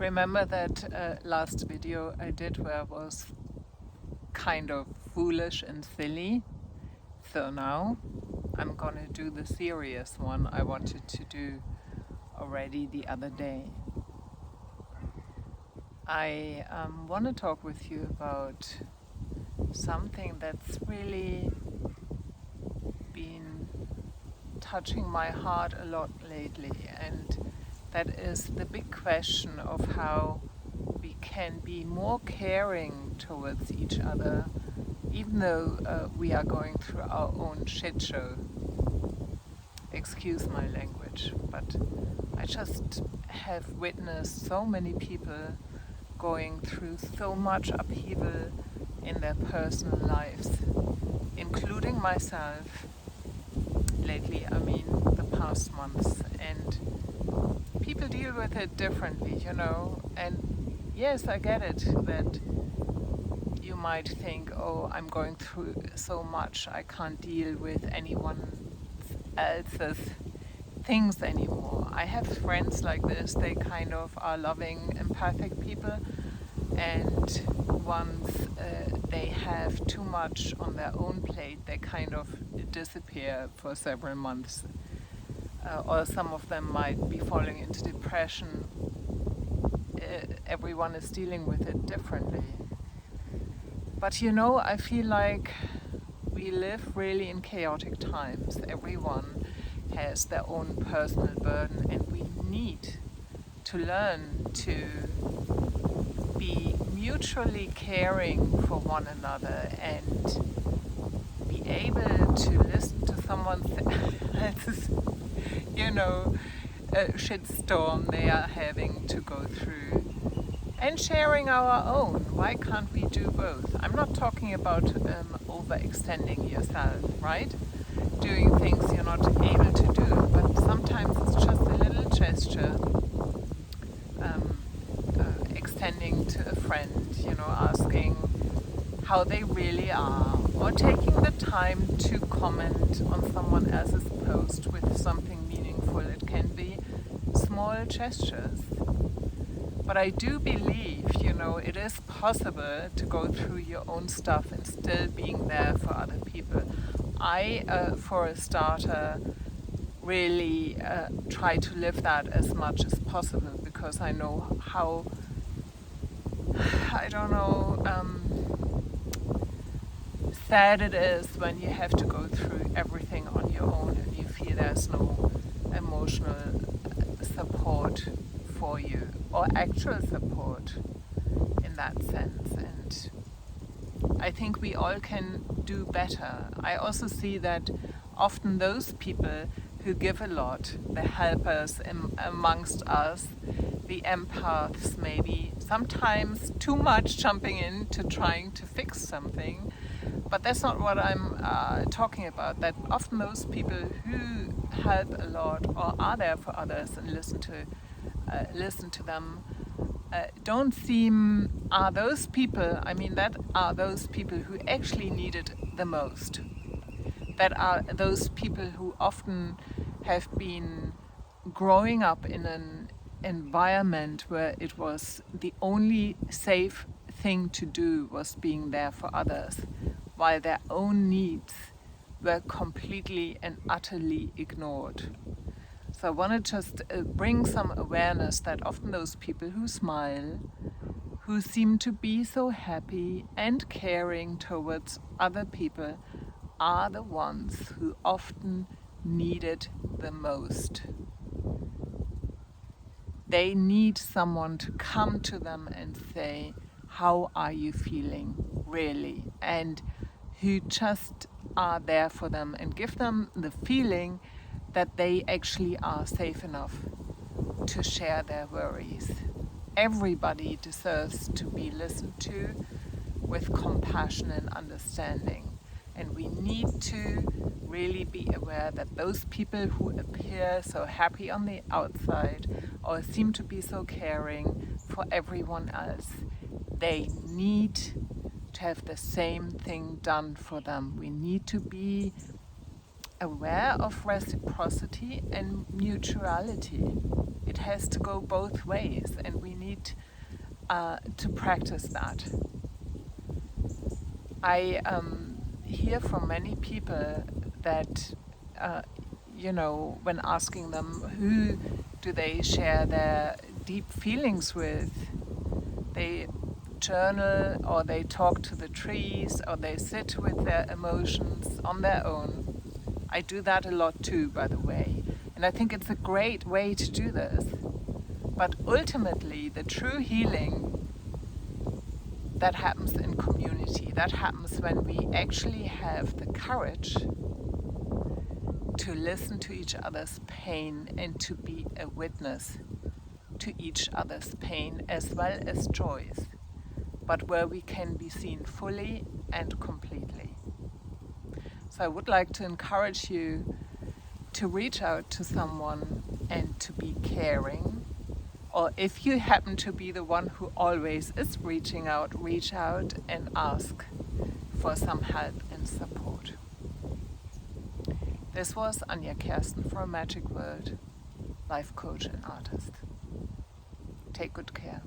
Remember that last video I did where I was kind of foolish and silly? So now I'm gonna do the serious one I wanted to do already the other day. I want to talk with you about something that's really been touching my heart a lot lately, and that is the big question of how we can be more caring towards each other, even though we are going through our own shit show. Excuse my language, but I just have witnessed so many people going through so much upheaval in their personal lives, including myself lately, the past months, and people deal with it differently, and yes, I get it that you might think, oh, I'm going through so much, I can't deal with anyone else's things anymore. I have friends like this, they kind of are loving, empathic people, and once they have too much on their own plate, they kind of disappear for several months. Or some of them might be falling into depression. Everyone is dealing with it differently. But I feel like we live really in chaotic times. Everyone has their own personal burden, and we need to learn to be mutually caring for one another and be able to listen to someone else's, a shitstorm they are having to go through, and sharing our own. Why can't we do both? I'm not talking about overextending yourself, right? Doing things you're not able to do, but sometimes it's just a little gesture, extending to a friend, asking how they really are, or taking the time to comment on someone else's post with something meaningful. It can be small gestures. But I do believe, it is possible to go through your own stuff and still being there for other people. I, for a starter, really try to live that as much as possible, because I know how, sad it is when you have to go through everything on your own and you feel there's no emotional support for you, or actual support in that sense. And I think we all can do better. I also see that often those people who give a lot, the helpers amongst us, the empaths maybe, sometimes too much jumping in to trying to fix something. But that's not what I'm talking about. That often those people who help a lot or are there for others and listen to them, don't seem are those people. That are those people who actually need it the most. That are those people who often have been growing up in an environment where it was the only safe thing to do was being there for others, while their own needs were completely and utterly ignored. So I want to just bring some awareness that often those people who smile, who seem to be so happy and caring towards other people, are the ones who often need it the most. They need someone to come to them and say, how are you feeling, really? And who just are there for them and give them the feeling that they actually are safe enough to share their worries. Everybody deserves to be listened to with compassion and understanding. And we need to really be aware that those people who appear so happy on the outside or seem to be so caring for everyone else, they need to have the same thing done for them. We need to be aware of reciprocity and mutuality. It has to go both ways, and we need need to practice that. I hear from many people that, when asking them who do they share their deep feelings with, they journal or they talk to the trees or they sit with their emotions on their own. I do that a lot too, by the way. And I think it's a great way to do this. But ultimately, the true healing, that happens in community. That happens when we actually have the courage to listen to each other's pain and to be a witness to each other's pain as well as joys, but where we can be seen fully and completely. So I would like to encourage you to reach out to someone and to be caring. Or if you happen to be the one who always is reaching out, reach out and ask for some help and support. This was Anja Kersten for A Magic World, life coach and artist. Take good care.